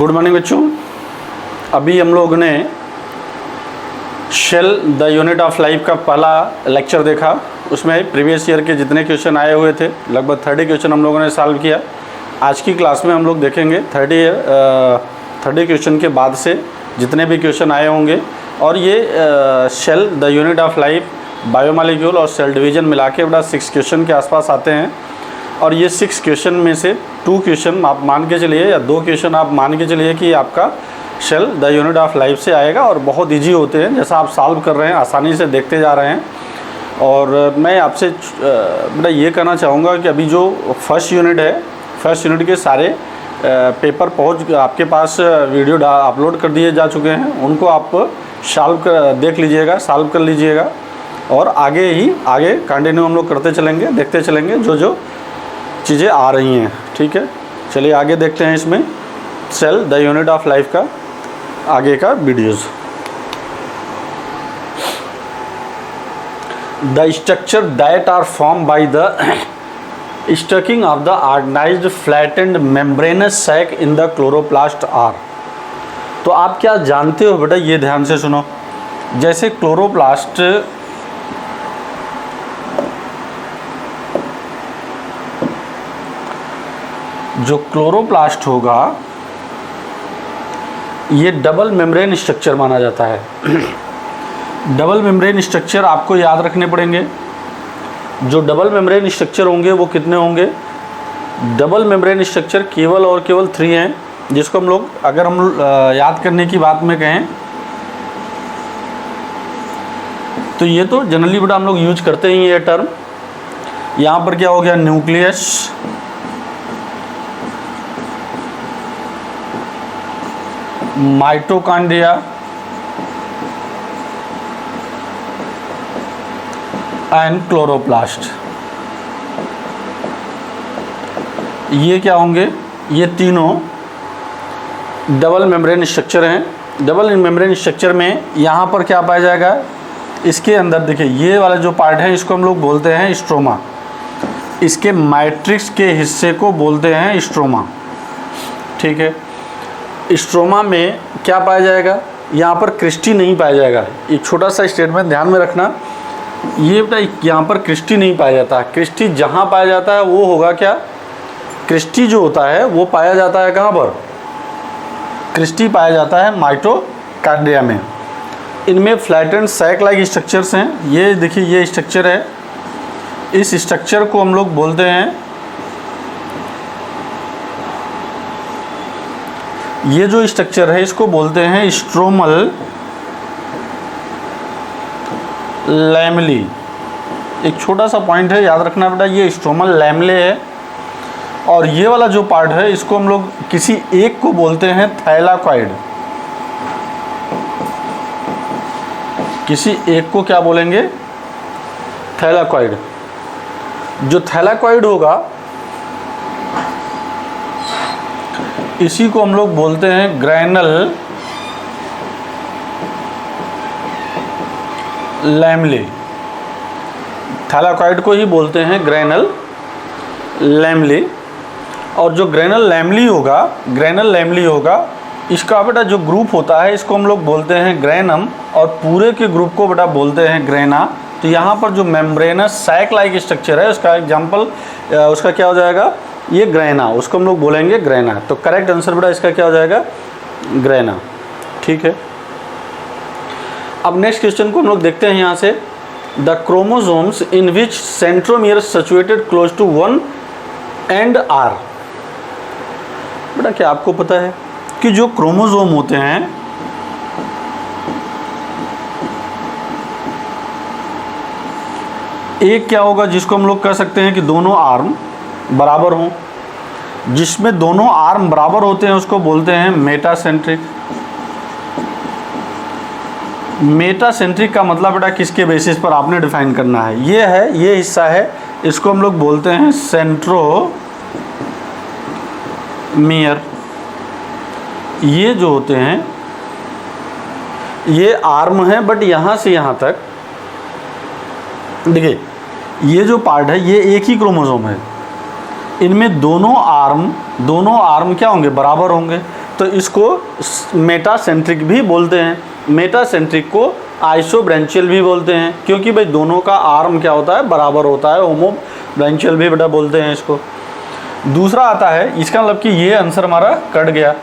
Good morning बच्चों। अभी हम लोग ने cell the unit of life का पहला लेक्चर देखा। उसमें प्रीवियस ईयर के जितने क्वेश्चन आए हुए थे लगभग 30 क्वेश्चन हम लोगों ने सॉल्व किया। आज की क्लास में हम लोग देखेंगे 30 क्वेश्चन के बाद से जितने भी क्वेश्चन आए होंगे, और ये cell the unit of life, biomolecule और सेल डिवीज़न मिला के बड़ा 6 क्वेश्चन के आसपास आते हैं। और ये 6 क्वेश्चन में से 2 क्वेश्चन आप मान के चलिए या 2 क्वेश्चन आप मान के चलिए कि आपका cell the unit of life से आएगा, और बहुत इजी होते हैं। जैसा आप सॉल्व कर रहे हैं आसानी से देखते जा रहे हैं। और मैं आपसे बेटा ये कहना चाहूँगा कि अभी जो फर्स्ट यूनिट है, फर्स्ट यूनिट के सारे पेपर पहुँच आपके पास वीडियो अपलोड कर दिए जा चुके हैं। उनको आप देख लीजिएगा, सॉल्व कर लीजिएगा, और आगे कंटिन्यू हम लोग करते चलेंगे, देखते चलेंगे जो चीज़ें आ रही हैं। ठीक है, चलिए आगे देखते हैं इसमें cell the unit of life का आगे का videos. The structure that are form by the stacking of the organized flattened membranous sac in the chloroplast are. तो आप क्या जानते हो बेटा, ये ध्यान से सुनो। जैसे क्लोरोप्लास्ट जो क्लोरोप्लास्ट होगा ये डबल मेम्ब्रेन स्ट्रक्चर माना जाता है। डबल मेम्ब्रेन स्ट्रक्चर आपको याद रखने पड़ेंगे। जो डबल मेम्ब्रेन स्ट्रक्चर होंगे वो कितने होंगे? डबल मेम्ब्रेन स्ट्रक्चर केवल और केवल 3 हैं, जिसको हम लोग अगर हम याद करने की बात में कहें तो ये तो जनरली बेटा हम लोग यूज करते ही ये टर्म। यहाँ पर क्या हो गया? Nucleus, mitochondria and chloroplast. ये क्या होंगे? ये तीनों डबल मेम्ब्रेन स्ट्रक्चर हैं। डबल मेम्ब्रेन स्ट्रक्चर में यहाँ पर क्या पाया जाएगा? इसके अंदर देखिए ये वाला जो पार्ट है इसको हम लोग बोलते हैं स्ट्रोमा। इसके मैट्रिक्स के हिस्से को बोलते हैं स्ट्रोमा। ठीक है, स्ट्रोमा में क्या पाया जाएगा? यहाँ पर क्रिस्टी नहीं पाया जाएगा। एक छोटा सा स्टेटमेंट ध्यान में रखना, ये बेटा यहाँ पर क्रिस्टी नहीं पाया जाता। क्रिस्टी जहाँ पाया जाता है वो होगा क्या? क्रिस्टी जो होता है वो पाया जाता है कहाँ पर? क्रिस्टी पाया जाता है माइटोकॉन्ड्रिया में। इनमें फ्लैटेंड सैक लाइक स्ट्रक्चर्स हैं। ये देखिए ये स्ट्रक्चर है, इस स्ट्रक्चर को हम लोग बोलते हैं, ये जो स्ट्रक्चर है इसको बोलते हैं स्ट्रोमल लैमली। एक छोटा सा पॉइंट है याद रखना बेटा, ये स्ट्रोमल लैमले है। और ये वाला जो पार्ट है इसको हम लोग किसी एक को बोलते हैं थैलाकॉइड। किसी एक को क्या बोलेंगे? थैलाकॉइड। जो थैलाकॉइड होगा इसी को हम लोग बोलते हैं ग्रैनल लैमले। थैलाकॉइड को ही बोलते हैं ग्रैनल लैमले। और जो ग्रैनल लैमली होगा इसका बेटा जो ग्रुप होता है इसको हम लोग बोलते हैं ग्रैनम, और पूरे के ग्रुप को बेटा बोलते हैं ग्रैना। तो यहाँ पर जो मेम्ब्रेनस सैक लाइक स्ट्रक्चर है उसका एग्जाम्पल उसका क्या हो जाएगा? ये ग्रैना, उसको हम लोग बोलेंगे ग्रैना। तो करेक्ट आंसर बेटा इसका क्या हो जाएगा? ग्रैना। ठीक है, अब नेक्स्ट क्वेश्चन को हम लोग देखते हैं यहाँ से। The chromosomes in which centromere situated close to 1 end are. बेटा क्या आपको पता है कि जो क्रोमोसोम होते हैं एक क्या होगा जिसको हम लोग कह सकते हैं कि दोनों आर्म बराबर हों। जिसमें दोनों आर्म बराबर होते हैं उसको बोलते हैं मेटासेंट्रिक। मेटासेंट्रिक का मतलब बेटा किसके बेसिस पर आपने डिफाइन करना है? ये है, ये हिस्सा है, इसको हम लोग बोलते हैं सेंट्रोमियर। ये जो होते हैं ये आर्म है, बट यहाँ से यहाँ तक देखिए ये जो पार्ट है ये एक ही क्रोमोसोम है। इनमें दोनों आर्म क्या होंगे? बराबर होंगे। तो इसको मेटासेंट्रिक भी बोलते हैं। मेटासेंट्रिक को आइसोब्रेंचियल भी बोलते हैं, क्योंकि भाई दोनों का आर्म क्या होता है, बराबर होता है। होमोब्रेंचियल भी बेटा बोलते हैं इसको। दूसरा आता है, इसका मतलब कि ये आंसर हमारा कट गया।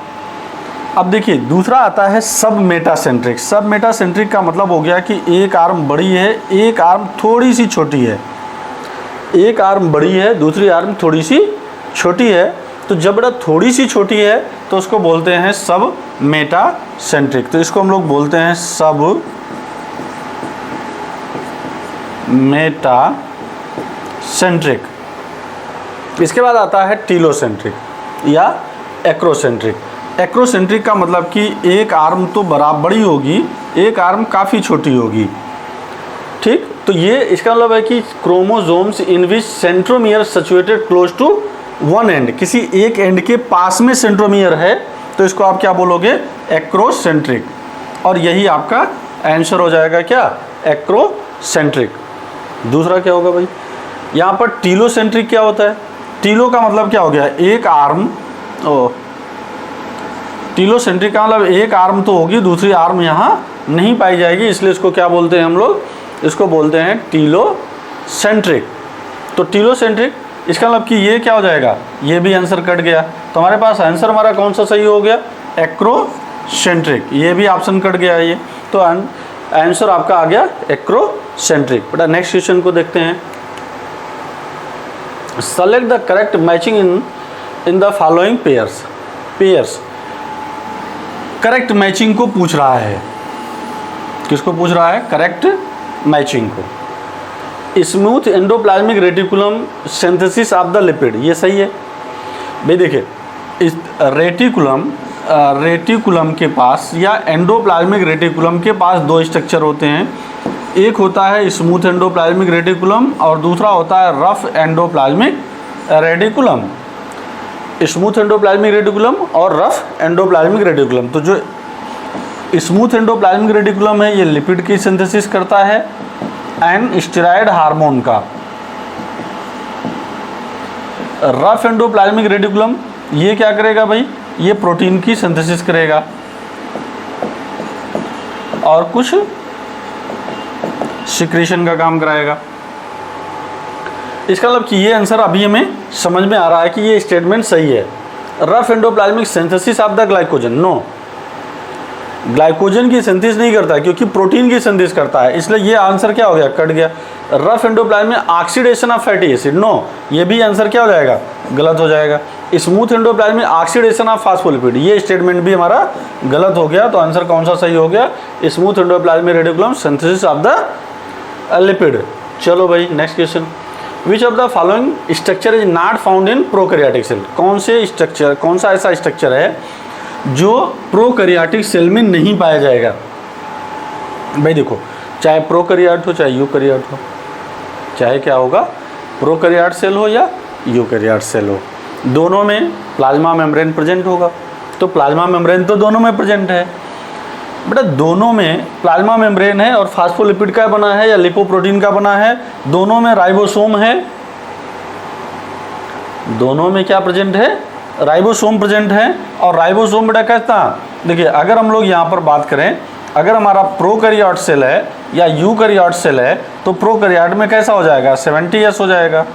अब देखिए दूसरा आता है सब मेटासेंट्रिक। सब मेटासेंट्रिक का मतलब हो गया कि एक आर्म बड़ी है, एक आर्म थोड़ी सी छोटी है। एक आर्म बड़ी है, दूसरी आर्म थोड़ी सी छोटी है। तो जब बेटा थोड़ी सी छोटी है तो उसको बोलते हैं सब मेटासेंट्रिक। तो इसको हम लोग बोलते हैं सब मेटासेंट्रिक। इसके बाद आता है टीलोसेंट्रिक या एक्रोसेंट्रिक। एक्रोसेंट्रिक का मतलब कि एक आर्म तो बड़ी होगी, एक आर्म काफ़ी छोटी होगी। ठीक, तो ये इसका मतलब है कि chromosomes in which centromere situated close to one end, किसी एक एंड के पास में सेंट्रोमियर है, तो इसको आप क्या बोलोगे, एक्रोसेंट्रिक। और यही आपका आंसर हो जाएगा क्या, एक्रोसेंट्रिक। दूसरा क्या होगा भाई, यहाँ पर टीलोसेंट्रिक क्या होता है। टीलो का मतलब क्या हो गया, एक आर्म। टीलोसेंट्रिक का मतलब एक आर्म तो होगी, दूसरी आर्म यहाँ नहीं पाई जाएगी, इसलिए इसको क्या बोलते हैं हम लोग, इसको बोलते हैं टीलोसेंट्रिक। तो टीलोसेंट्रिक इसका मतलब कि ये क्या हो जाएगा, ये भी आंसर कट गया। तो हमारे पास आंसर हमारा कौन सा सही हो गया, एक्रोसेंट्रिक। ये भी ऑप्शन कट गया है ये, तो आंसर आपका आ गया एक्रोसेंट्रिक। बेटा नेक्स्ट क्वेश्चन को देखते हैं। Select the correct matching in the following pairs. Correct matching को पूछ रहा है, किसको पूछ रहा है, करेक्ट मैचिंग को। Smooth endoplasmic reticulum synthesis of the lipid, ये सही है भाई। देखिए इस रेटिकुलम के पास या एंडोप्लाज्मिक रेटिकुलम के पास दो स्ट्रक्चर होते हैं। एक होता है स्मूथ एंडोप्लाज्मिक रेटिकुलम और दूसरा होता है rough endoplasmic reticulum. Smooth endoplasmic reticulum और रफ एंडोप्लाज्मिक रेटिकुलम। तो जो स्मूथ एंडोप्लाज्मिक रेटिकुलम है ये लिपिड की सिंथेसिस करता है एंड स्टेरॉयड हार्मोन का। रफ एंडोप्लाज्मिक रेटिकुलम ये क्या करेगा भाई, ये प्रोटीन की सिंथेसिस करेगा और कुछ सिक्रीशन का काम कराएगा। इसका मतलब कि ये आंसर अभी हमें समझ में आ रहा है कि ये स्टेटमेंट सही है। Rough endoplasmic synthesis of the glycogen, no, glycogen की सिंथेसिस नहीं करता है क्योंकि प्रोटीन की सिंथेसिस करता है, इसलिए ये आंसर क्या हो गया, कट गया। Rough endoplasmic oxidation of fatty acid, no, ये भी आंसर क्या हो जाएगा, गलत हो जाएगा। Smooth endoplasmic oxidation of phospholipid, ये स्टेटमेंट भी हमारा गलत हो गया। तो आंसर कौन सा सही हो गया, smooth endoplasmic reticulum synthesis of the lipid. चलो भाई next question. Which of the following structure is not found in prokaryotic cell. कौन सा ऐसा स्ट्रक्चर है जो प्रोकैरियोटिक सेल में नहीं पाया जाएगा। भाई देखो, चाहे प्रोकैरियोट हो चाहे यूकैरियोट हो, चाहे क्या होगा, प्रोकैरियोट सेल हो या यूकैरियोट सेल हो, दोनों में प्लाज्मा मेम्ब्रेन प्रेजेंट होगा। तो प्लाज्मा मेम्ब्रेन तो दोनों में प्रेजेंट है बेटा, दोनों में प्लाज्मा मेम्ब्रेन है और फास्फोलिपिड का बना है या लिपोप्रोटीन का बना है, दोनों में राइबोसोम है, दोनों में क्या प्रेजेंट है, राइबोसोम प्रेजेंट है। और राइबोसोम बेटा कहता, देखिए अगर हम लोग यहाँ पर बात करें, अगर हमारा प्रोकैरियोट सेल है या यूकैरियोट सेल है तो प्रोकैरियोट में कैसा हो जाएगा, 70S हो जाएगा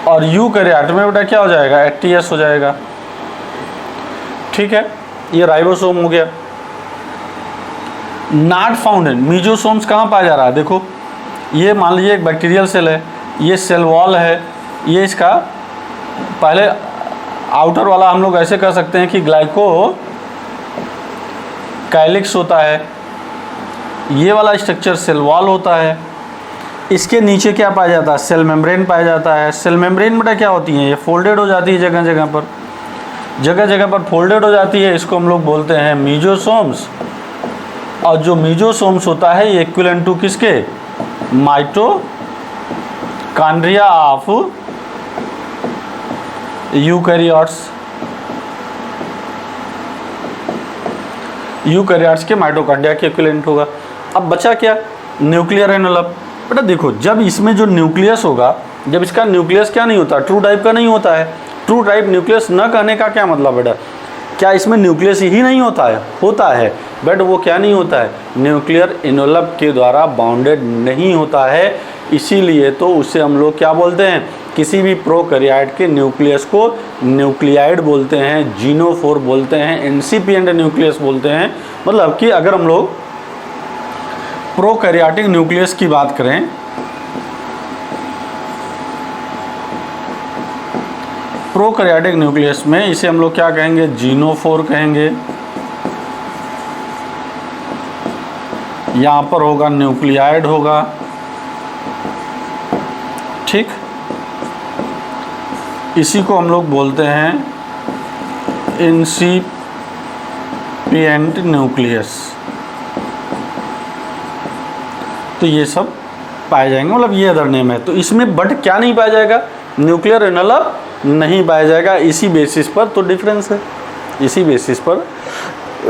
और यूकैरियोट में बेटा क्या हो जाएगा, 80S हो जाएगा। ठीक है, ये राइबोसोम हो गया। नॉट फाउंड इन मीजोसोम्स कहाँ पाया जा रहा है, देखो ये मान लीजिए एक बैक्टीरियल सेल है, ये सेल वॉल है, ये इसका पहले आउटर वाला हम लोग ऐसे कर सकते हैं कि ग्लाइको कैलिक्स होता है, ये वाला स्ट्रक्चर सेल वॉल होता है, इसके नीचे क्या पाया जाता है, सेल मेम्ब्रेन पाया जाता है। सेल मेम्ब्रेन बेटा क्या होती है, ये फोल्डेड हो जाती है, जगह जगह पर फोल्डेड हो जाती है, इसको हम लोग बोलते हैं मीजोसोम्स। और जो मीजोसोम्स होता है ये इक्विवेलेंट टू किसके, माइटोकॉन्ड्रिया ऑफ यूकैरियोट्स के माइटोकॉन्ड्रिया के इक्विवेलेंट होगा। अब बचा क्या, न्यूक्लियर एनवेलप। बेटा देखो, जब इसमें जो न्यूक्लियस होगा, जब इसका न्यूक्लियस क्या नहीं होता, ट्रू टाइप का नहीं होता है। ट्रू टाइप न्यूक्लियस न कहने का क्या मतलब बेटा, क्या इसमें न्यूक्लियस ही नहीं होता है? होता है, बट वो क्या नहीं होता है? न्यूक्लियर एनवेलप के द्वारा बाउंडेड नहीं होता है। इसीलिए तो उसे हम लोग क्या बोलते हैं? किसी भी प्रोकैरियोट के न्यूक्लियस को न्यूक्लियाइड बोलते हैं, जीनोफोर बोलते हैं, इंसिपिएंट न्यूक्लियस बोलते हैं। मतलब कि अगर हम लोग प्रोकैरियोटिक न्यूक्लियस की बात करें, प्रोकैरियोटिक न्यूक्लियस में इसे हम लोग क्या कहेंगे? जीनोफोर कहेंगे। यहाँ पर होगा न्यूक्लियाइड होगा, ठीक। इसी को हम लोग बोलते हैं इंसिपिएंट न्यूक्लियस। तो ये सब पाए जाएंगे, मतलब ये अदर नेम है। तो इसमें बट क्या नहीं पाया जाएगा? न्यूक्लियर एनवेलप नहीं पाया जाएगा। इसी बेसिस पर तो डिफरेंस है, इसी बेसिस पर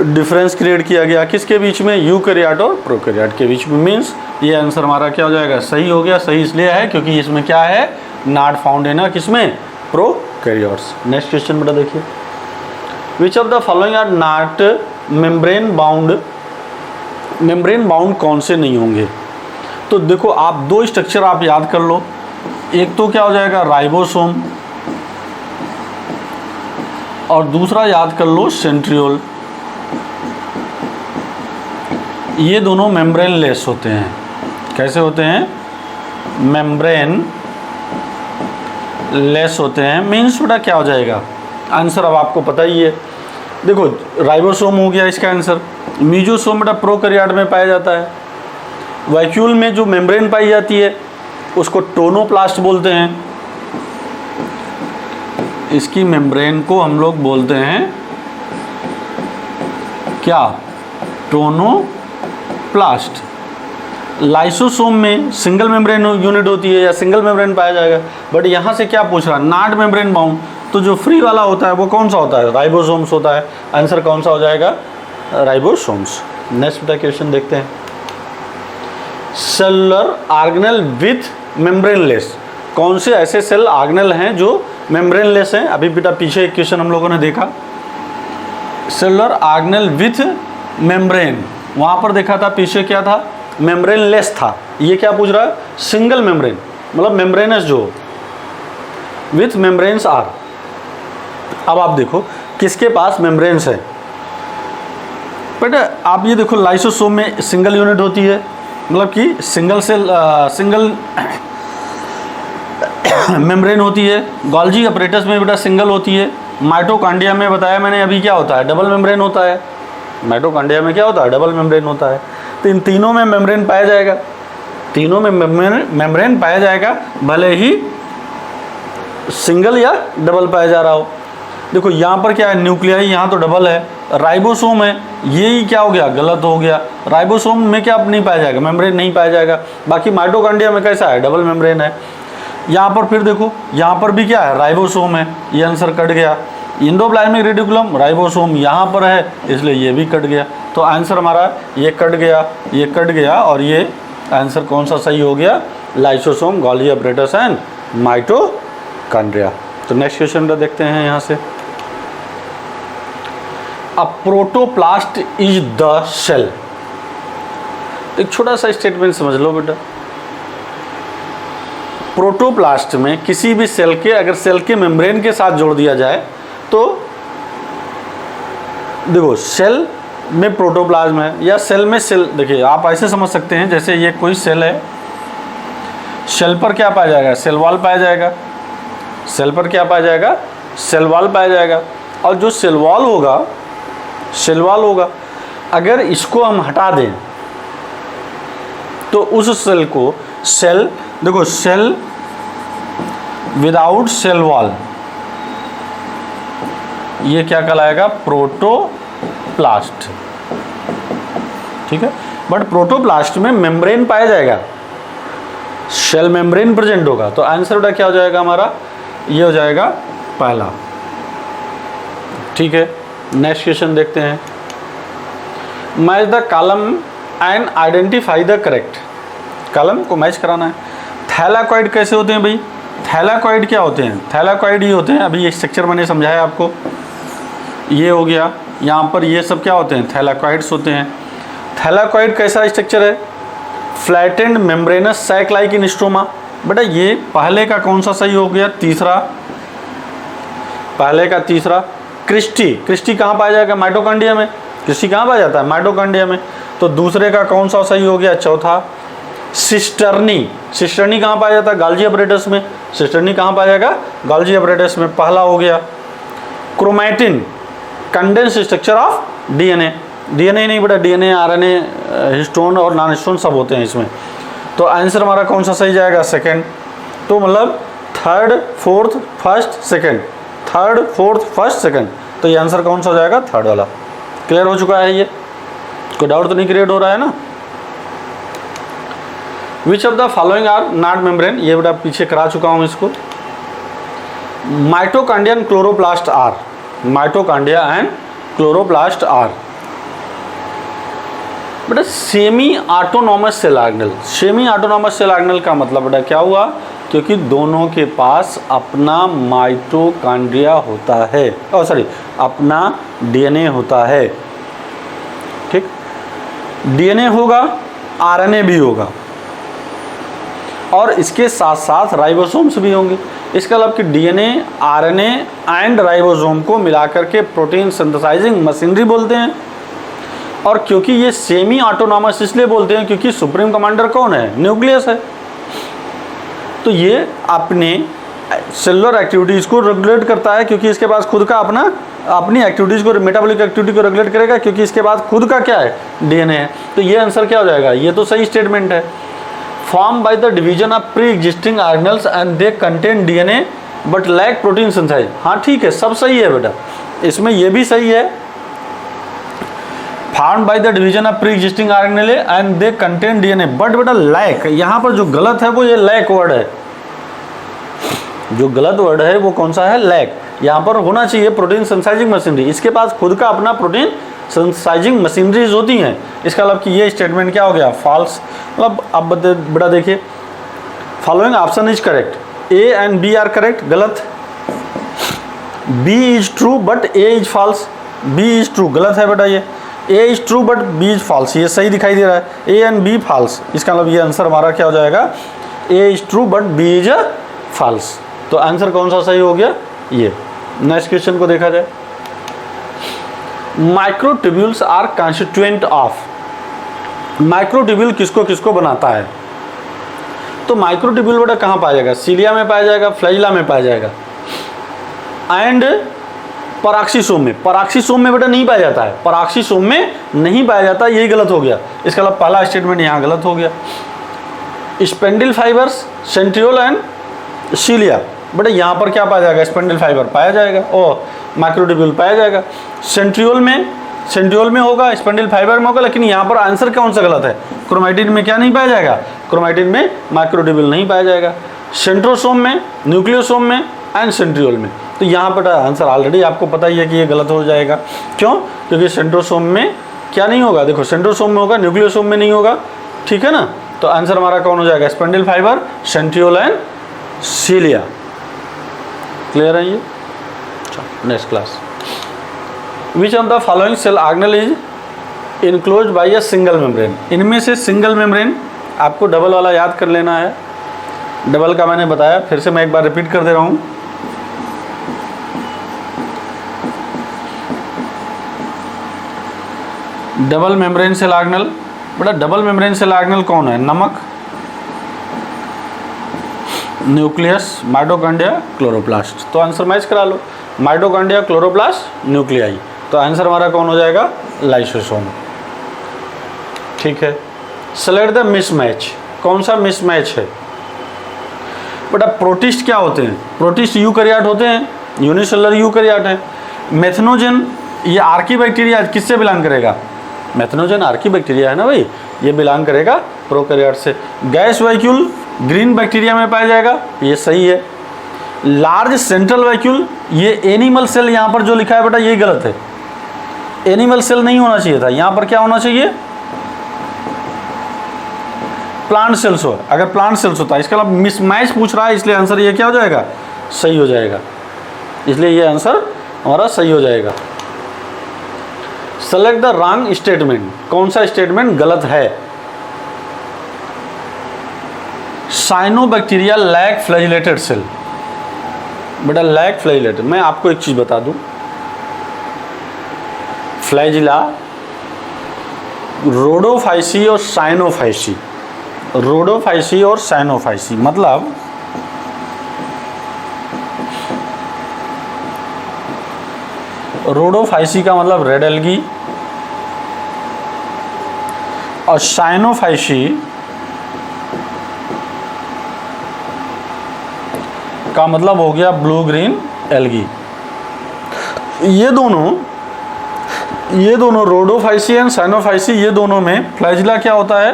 डिफरेंस क्रिएट किया गया किसके बीच में? यूकैरियोट और प्रोकैरियोट के बीच में। मीन्स ये आंसर हमारा क्या हो जाएगा? सही हो गया। सही इसलिए है क्योंकि इसमें क्या है? नॉट फाउंड है ना, किसमें? प्रोकैरियोट्स। नेक्स्ट क्वेश्चन बेटा देखिए, which of the following are not membrane bound? Membrane bound कौन से नहीं होंगे? तो देखो आप दो स्ट्रक्चर आप याद कर लो। एक तो क्या हो जाएगा? राइबोसोम, और दूसरा याद कर लो सेंट्रियोल। ये दोनों मेम्ब्रेन लेस होते हैं। कैसे होते हैं? मेम्ब्रेन लेस होते हैं। मीन्स बेटा क्या हो जाएगा? आंसर अब आपको पता ही है। देखो राइबोसोम हो गया इसका आंसर। मीजोसोम बेटा प्रोकैरियोट में पाया जाता है। वैक्यूल में जो मेम्ब्रेन पाई जाती है उसको टोनोप्लास्ट बोलते हैं। इसकी मेम्ब्रेन को हम लोग बोलते हैं क्या? टोनोप्लास्ट। लाइसोसोम में सिंगल मेम्ब्रेन यूनिट होती है या सिंगल मेम्ब्रेन पाया जाएगा। बट यहाँ से क्या पूछ रहा है? Not membrane bound. तो जो फ्री वाला होता है वो कौन सा होता है? राइबोसोम्स होता है। आंसर कौन सा हो जाएगा? राइबोसोम्स। नेक्स्ट बेटा क्वेश्चन देखते हैं, सेलुलर ऑर्गेनेल विथ मेम्ब्रेनलेस। कौन से ऐसे सेल ऑर्गेनेल हैं जो मेम्ब्रेनलेस हैं? अभी बेटा पीछे एक क्वेश्चन हम लोगों ने देखा, सेलुलर ऑर्गेनेल विथ मेम्ब्रेन। वहाँ पर देखा था पीछे क्या था? मेम्ब्रेनलेस था। ये क्या पूछ रहा है? सिंगल मेम्ब्रेन, मतलब मेम्ब्रेनस जो विथ मेम्ब्रेन्स आर। अब आप देखो किसके पास मेम्ब्रेन्स है बेटा? आप ये देखो लाइसोसोम में सिंगल यूनिट होती है, मतलब कि सिंगल सेल सिंगल मेम्ब्रेन होती है। गोल्जी अपरेटस में बेटा सिंगल होती है। माइटोकॉन्ड्रिया में बताया मैंने अभी क्या होता है? डबल मेम्ब्रेन होता है। माइटोकॉन्ड्रिया में क्या होता है? डबल मेम्ब्रेन होता है। तो इन तीनों में मेम्ब्रेन पाया जाएगा, तीनों में मेम्ब्रेन पाया जाएगा, भले ही सिंगल या डबल पाया जा रहा हो। देखो यहाँ पर क्या है? न्यूक्लियाई यहाँ तो डबल है। राइबोसोम है, ये ही क्या हो गया? गलत हो गया। राइबोसोम में क्या नहीं पाया जाएगा? मेम्ब्रेन नहीं पाया जाएगा। बाकी माइटोकॉन्ड्रिया में कैसा है? डबल मेम्ब्रेन है। यहाँ पर फिर देखो यहाँ पर भी क्या है? राइबोसोम है। ये आंसर कट गया। एंडोप्लाज्मिक रेटिकुलम राइबोसोम यहाँ पर है, इसलिए ये भी कट गया। तो आंसर हमारा ये कट गया, ये कट गया, और ये आंसर कौन सा सही हो गया? Lysosome, Golgi apparatus and mitochondria. तो नेक्स्ट क्वेश्चन देखते हैं यहाँ से, अ प्रोटोप्लास्ट इज द सेल। एक छोटा सा स्टेटमेंट समझ लो बेटा। प्रोटोप्लास्ट में किसी भी सेल के अगर सेल के मेम्ब्रेन के साथ जोड़ दिया जाए तो देखो सेल में प्रोटोप्लाज्म है या सेल में सेल, देखिए आप ऐसे समझ सकते हैं जैसे ये कोई सेल है, सेल पर क्या पाया जाएगा? सेल वॉल पाया जाएगा। सेल पर क्या पाया जाएगा? सेल वॉल पाया जाएगा। और जो सेल वॉल होगा अगर इसको हम हटा दें तो उस सेल को सेल, देखो सेल विदाउट सेल वॉल ये क्या कहलाएगा? प्रोटोप्लास्ट। ठीक है, बट प्रोटोप्लास्ट में मेम्ब्रेन पाया जाएगा, सेल मेम्ब्रेन प्रेजेंट होगा। तो आंसर बेटा क्या हो जाएगा हमारा? ये हो जाएगा पहला। ठीक है, नेक्स्ट क्वेश्चन देखते हैं, match the column and identify the correct. Column को मैच कराना है। थैलाकॉइड कैसे होते हैं भाई? थैलाकॉइड क्या होते हैं? थैलाकॉइड ये होते हैं, अभी ये स्ट्रक्चर मैंने समझाया आपको। ये हो गया। यहाँ पर ये सब क्या होते हैं, थैलाकॉइड्स होते हैं। थैलाकॉइड कैसा स्ट्रक्चर है, flattened membranous sac like in stroma. बेटा ये पहले का कौन सा सही हो गया, तीसरा, पहले का तीसरा। क्रिस्टी, क्रिस्टी कहाँ पाया जाएगा, माइटोकॉन्ड्रिया में। क्रिस्टी कहाँ पाया जाता है, माइटोकॉन्ड्रिया में। तो दूसरे का कौन सा सही हो गया, चौथा। सिस्टर्नी, सिस्टर्नी कहाँ पाया जाता है, गाल्जी अपरेटस में। सिस्टर्नी कहाँ पाया जाएगा, गाल्जी अपरेटस में, पहला हो गया। Chromatin, condense structure of DNA. DNA नहीं बेटा, डीएनए, आरएनए, हिस्टोन और नॉन हिस्टोन सब होते हैं इसमें। तो आंसर हमारा कौन सा सही जाएगा, सेकंड। तो मतलब third, fourth, first, second, third, fourth, first, second. तो ये आंसर कौन सा जाएगा, थर्ड वाला। क्लियर हो चुका है, ये कोई डाउट तो नहीं क्रिएट हो रहा है ना। Which of the following are not membrane, ये बेटा पीछे करा चुका हूँ इसको। Mitochondria chloroplast are, mitochondria and chloroplast are बेटा semi autonomous cell organelle. Semi autonomous cell organelle का मतलब बेटा क्या हुआ, क्योंकि दोनों के पास अपना माइटोकॉन्ड्रिया होता है, सॉरी अपना डीएनए होता है। ठीक, डीएनए होगा, आरएनए भी होगा, और इसके साथ साथ राइबोसोम्स भी होंगे। इसका मतलब कि डीएनए, आरएनए एंड राइबोसोम को मिलाकर के प्रोटीन सिंथेसाइजिंग मशीनरी बोलते हैं। और क्योंकि ये सेमी ऑटोनॉमस इसलिए बोलते हैं क्योंकि सुप्रीम कमांडर कौन है, न्यूक्लियस है। तो ये अपने सेलुलर एक्टिविटीज़ को रेगुलेट करता है, क्योंकि इसके पास खुद का अपनी एक्टिविटीज़ को, मेटाबॉलिक एक्टिविटी को रेगुलेट करेगा, क्योंकि इसके पास खुद का क्या है, डीएनए है। तो ये आंसर क्या हो जाएगा, ये तो सही स्टेटमेंट है। Form by the division of pre existing organelles and they contain DNA but lack protein synthesize. हाँ ठीक है, सब सही है बेटा, इसमें ये भी सही है। Found by the division of pre existing organelle and they contain DNA but बेटा लैक, यहाँ पर जो गलत है वो ये लैक वर्ड है। जो गलत वर्ड है वो कौन सा है, लैक। यहाँ पर होना चाहिए प्रोटीन सिंथेसाइजिंग मशीनरी। इसके पास खुद का अपना प्रोटीन सिंथेसाइजिंग मशीनरीज होती हैं। इसका मतलब कि ये स्टेटमेंट क्या हो गया, फॉल्स। मतलब अब बेटा देखिए, following option is correct, A and B are correct, गलत। B is true but A is false, B is true, गलत है बेटा ये। A is true but B is false, ये सही दिखाई दे रहा है, ए एंड बी फॉल्स। इसका मतलब ये आंसर हमारा क्या हो जाएगा, A is true but B is false. तो आंसर कौन सा सही हो गया, ये। नेक्स्ट क्वेश्चन को देखा जाए। Microtubules are constituent of, microtubule किसको किसको बनाता है। तो माइक्रोट्यूब्यूल बेटा कहाँ पाया जाएगा, सीलिया में पाया जाएगा, फ्लैजिला में पाया जाएगा, एंड पराक्सीसोम में। पराक्सीसोम में बेटा नहीं पाया जाता है, पराक्सीसोम में नहीं पाया जाता, यही गलत हो गया। इसका मतलब पहला स्टेटमेंट यहाँ गलत हो गया। स्पेंडिल फाइबर्स, सेंट्रियोल एंड सीलिया, बेटा यहाँ पर क्या पाया जाएगा, स्पेंडिल फाइबर पाया जाएगा और माइक्रोट्यूब्यूल पाया जाएगा। सेंट्रियोल में होगा, स्पेंडिल फाइबर में होगा, लेकिन यहाँ पर आंसर कौन सा गलत है, क्रोमैटिन में क्या नहीं पाया जाएगा, क्रोमैटिन में माइक्रोट्यूब्यूल नहीं पाया जाएगा। सेंट्रोसोम में, न्यूक्लियोसोम में एंड सेंट्रियोल में। तो यहाँ पर आंसर ऑलरेडी आपको पता ही है कि ये गलत हो जाएगा। क्यों, क्योंकि सेंट्रोसोम में क्या नहीं होगा, देखो सेंट्रोसोम में होगा, न्यूक्लियोसोम में नहीं होगा, ठीक है ना। तो आंसर हमारा कौन हो जाएगा, spindle fibre, centriole and cilia. Clear है ये। Next class. Which of the following cell organelle is enclosed by a single membrane. इनमें से सिंगल मेम्ब्रेन आपको डबल वाला याद कर लेना है। डबल का मैंने बताया, फिर से मैं एक बार रिपीट कर दे रहा हूँ। डबल मेम्ब्रेन सेल ऑर्गेनेल, बेटा डबल मेम्ब्रेन सेल ऑर्गेनेल कौन है, नमक, न्यूक्लियस, माइटोकॉन्ड्रिया, क्लोरोप्लास्ट। तो आंसर मैच करा लो, माइटोकॉन्ड्रिया, क्लोरोप्लास्ट, न्यूक्लियाई। तो आंसर हमारा कौन हो जाएगा, लाइसोसोम। ठीक है। सेलेक्ट द मिसमैच, कौन सा मिसमैच है। बेटा प्रोटिस्ट क्या होते हैं, प्रोटिस्ट यूकैरियोट होते हैं, यूनिसेलुलर यूकैरियोट है। मेथनोजन, ये आर्की बैक्टीरिया किससे बिलोंग करेगा, मेथनोजन आर्की बैक्टीरिया है ना भाई, ये बिलोंग करेगा प्रोकैरियोट से। गैस वैक्यूल ग्रीन बैक्टीरिया में पाया जाएगा, ये सही है। लार्ज सेंट्रल वैक्यूल, ये एनिमल सेल यहाँ पर जो लिखा है बेटा ये गलत है, एनिमल सेल नहीं होना चाहिए था, यहाँ पर क्या होना चाहिए, प्लांट सेल्स हो। अगर प्लांट सेल्स होता है, इसका मतलब मिसमैच पूछ रहा है, इसलिए आंसर ये क्या हो जाएगा, सही हो जाएगा। इसलिए ये आंसर हमारा सही हो जाएगा। सेलेक्ट द रॉन्ग स्टेटमेंट, कौन सा स्टेटमेंट गलत है। साइनोबैक्टीरिया लैक फ्लैजिलेटेड सेल, बेटा लैक फ्लैजिलेटेड। मैं आपको एक चीज बता दूं, फ्लैजिला, रोडोफाइसी और साइनोफाइसी, रोडोफाइसी और साइनोफाइसी मतलब रोडोफाइसी का मतलब रेड एल्गी और साइनोफाइसी का मतलब हो गया ब्लू ग्रीन एल्गी। ये दोनों रोडोफाइसी एंड साइनोफाइसी, ये दोनों में फ्लैजिला क्या होता है,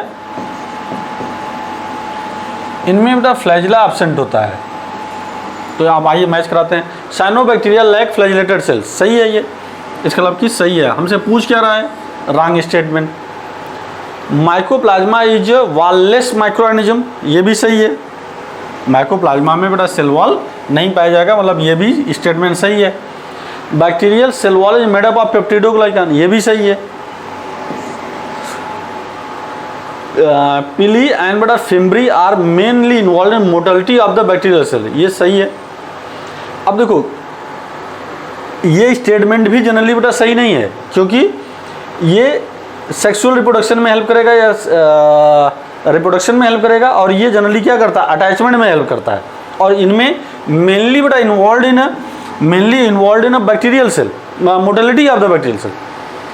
इनमें बेटा फ्लैजिला एब्सेंट होता है। तो आप आइए मैच कराते हैं। साइनोबैक्टीरिया लैक फ्लैजिलेटेड सेल्स, सही है ये, इसका मतलब कि सही है। हमसे पूछ क्या रहा है, wrong statement. Mycoplasma is wireless microorganism, ये भी सही है। माइकोप्लाज्मा में बेटा सेल वॉल नहीं पाया जाएगा, मतलब ये भी स्टेटमेंट सही है। Bacterial cell wall is made up of peptidoglycan, ये भी सही है। पिली एंड बेटा fimbriae are mainly involve in motility of the bacterial cell, ये सही है। अब देखो ये स्टेटमेंट भी जनरली बेटा सही नहीं है, क्योंकि ये सेक्सुअल रिप्रोडक्शन में हेल्प करेगा या रिप्रोडक्शन में हेल्प करेगा, और ये जनरली क्या करता है, अटैचमेंट में हेल्प करता है। और इनमें मेनली बेटा involve in a bacterial cell, motility of the bacterial cell.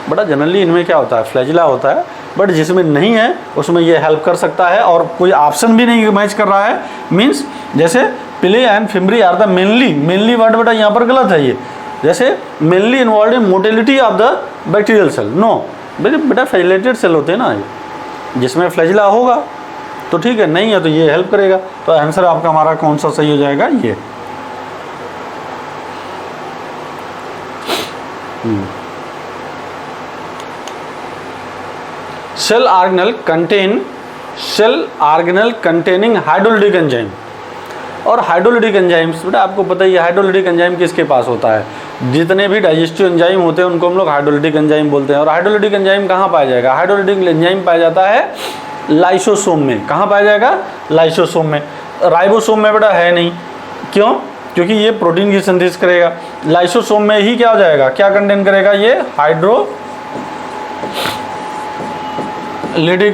बेटा जनरली इनमें क्या होता है, फ्लैजिला होता है, बट जिसमें नहीं है उसमें ये हेल्प कर सकता है, और कोई ऑप्शन भी नहीं मैच कर रहा है। मीन्स जैसे pili and fimbriae are the mainly word बेटा यहाँ पर गलत है। ये जैसे mainly involve in motility of the bacterial cell, no बेटा फ्लैजिलेटेड सेल होते हैं ना, जिसमें फ्लैजिला होगा तो ठीक है, नहीं है तो ये हेल्प करेगा। तो आंसर आपका हमारा कौन सा सही हो जाएगा, ये। Cell organelle containing hydrolytic enzyme, और हाइड्रोलिटिक एंजाइम्स बेटा आपको पता ही है, हाइड्रोलिटिक एंजाइम किसके पास होता है, जितने भी डाइजेस्टिव एंजाइम होते हैं उनको हम लोग हाइड्रोलिटिक एंजाइम बोलते हैं। और हाइड्रोलिटिक एंजाइम कहाँ पाया जाएगा, हाइड्रोलिटिक एंजाइम पाया जाता है लाइसोसोम में। कहाँ पाया जाएगा, लाइसोसोम में। राइबोसोम में बेटा है नहीं, क्यों, क्योंकि ये प्रोटीन की सिंथेसिस करेगा। लाइसोसोम में ही क्या हो जाएगा, क्या कंटेन करेगा, ये हाइड्रोलिटिक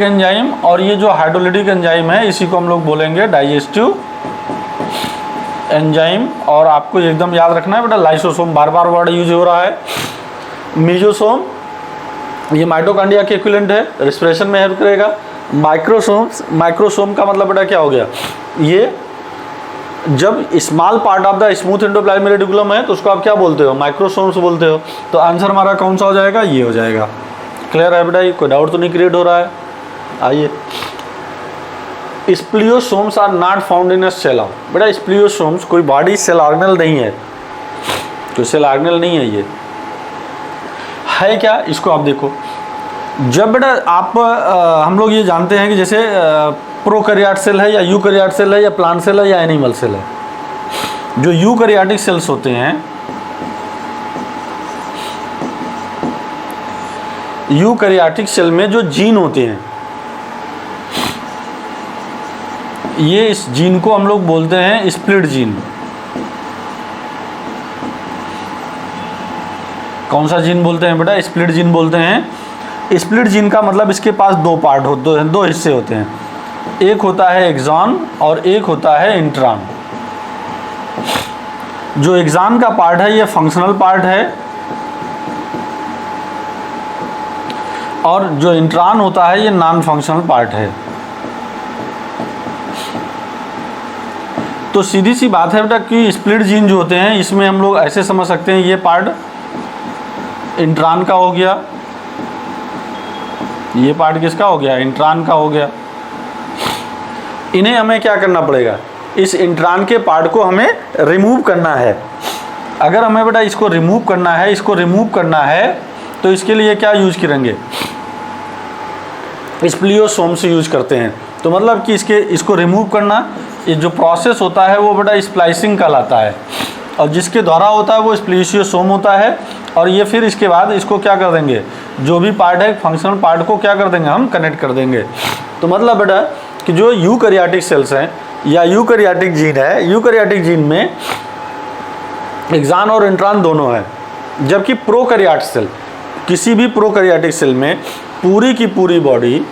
एंजाइम। और ये जो हाइड्रोलिटिक एंजाइम है इसी को हम लोग बोलेंगे डाइजेस्टिव एंजाइम। और आपको एकदम याद रखना है बेटा, लाइसोसोम बार बार वर्ड यूज हो रहा है। मीजोसोम ये माइटोकॉन्ड्रिया के इक्विवेलेंट है, रेस्पिरेशन में हेल्प करेगा। माइक्रोसोम का मतलब बेटा क्या हो गया, ये जब small part of the smooth endoplasmic reticulum है तो उसको आप क्या बोलते हो, माइक्रोसोम्स बोलते हो। तो आंसर हमारा कौन सा हो जाएगा, ये हो जाएगा। क्लियर है बेटा, ये कोई डाउट तो नहीं क्रिएट हो रहा है। आइए, spliceosomes are not found in a cell. बेटा स्प्लियोसोम्स कोई बॉडी सेल ऑर्गेनल नहीं है, तो सेल ऑर्गेनल नहीं है, ये है क्या, इसको आप देखो। जब बेटा आप हम लोग ये जानते हैं कि जैसे प्रोकैरियोट सेल है या यूकैरियोट सेल है या प्लांट सेल है या एनिमल सेल है। जो यूकैरियोटिक सेल्स होते हैं, यूकैरियोटिक सेल में जो जीन होते हैं, ये इस जीन को हम लोग बोलते हैं स्प्लिट जीन। कौन सा जीन बोलते हैं बेटा, स्प्लिट जीन बोलते हैं। स्प्लिट जीन का मतलब इसके पास दो पार्ट होते हैं, दो हिस्से होते हैं, एक होता है एक्सॉन और एक होता है इंट्रॉन। जो एक्सॉन का पार्ट है ये फंक्शनल पार्ट है, और जो इंट्रॉन होता है ये नॉन फंक्शनल पार्ट है। तो सीधी सी बात है बेटा कि स्प्लिट जीन जो होते हैं इसमें हम लोग ऐसे समझ सकते हैं, ये पार्ट इंट्रॉन का हो गया, ये पार्ट किसका हो गया, इंट्रॉन का हो गया। इन्हें हमें क्या करना पड़ेगा, इस इंट्रॉन के पार्ट को हमें रिमूव करना है। अगर हमें बेटा इसको रिमूव करना है तो इसके लिए क्या यूज करेंगे, स्प्लियोसोम्स यूज करते हैं। तो मतलब कि इसको रिमूव करना, ये जो प्रोसेस होता है वो बेटा स्प्लाइसिंग कहलाता है, और जिसके द्वारा होता है वो स्प्लियोसोम होता है। और ये फिर इसके बाद इसको क्या कर देंगे, जो भी पार्ट है फंक्शनल पार्ट को क्या कर देंगे, हम कनेक्ट कर देंगे। तो मतलब बेटा कि जो यूकैरियोटिक सेल्स हैं या यूकैरियोटिक जीन है, यूकैरियोटिक जीन में एक्सान और इंट्रॉन दोनों है, जबकि प्रोकैरियोटिक सेल, किसी भी प्रोकैरियोटिक सेल में पूरी की पूरी बॉडी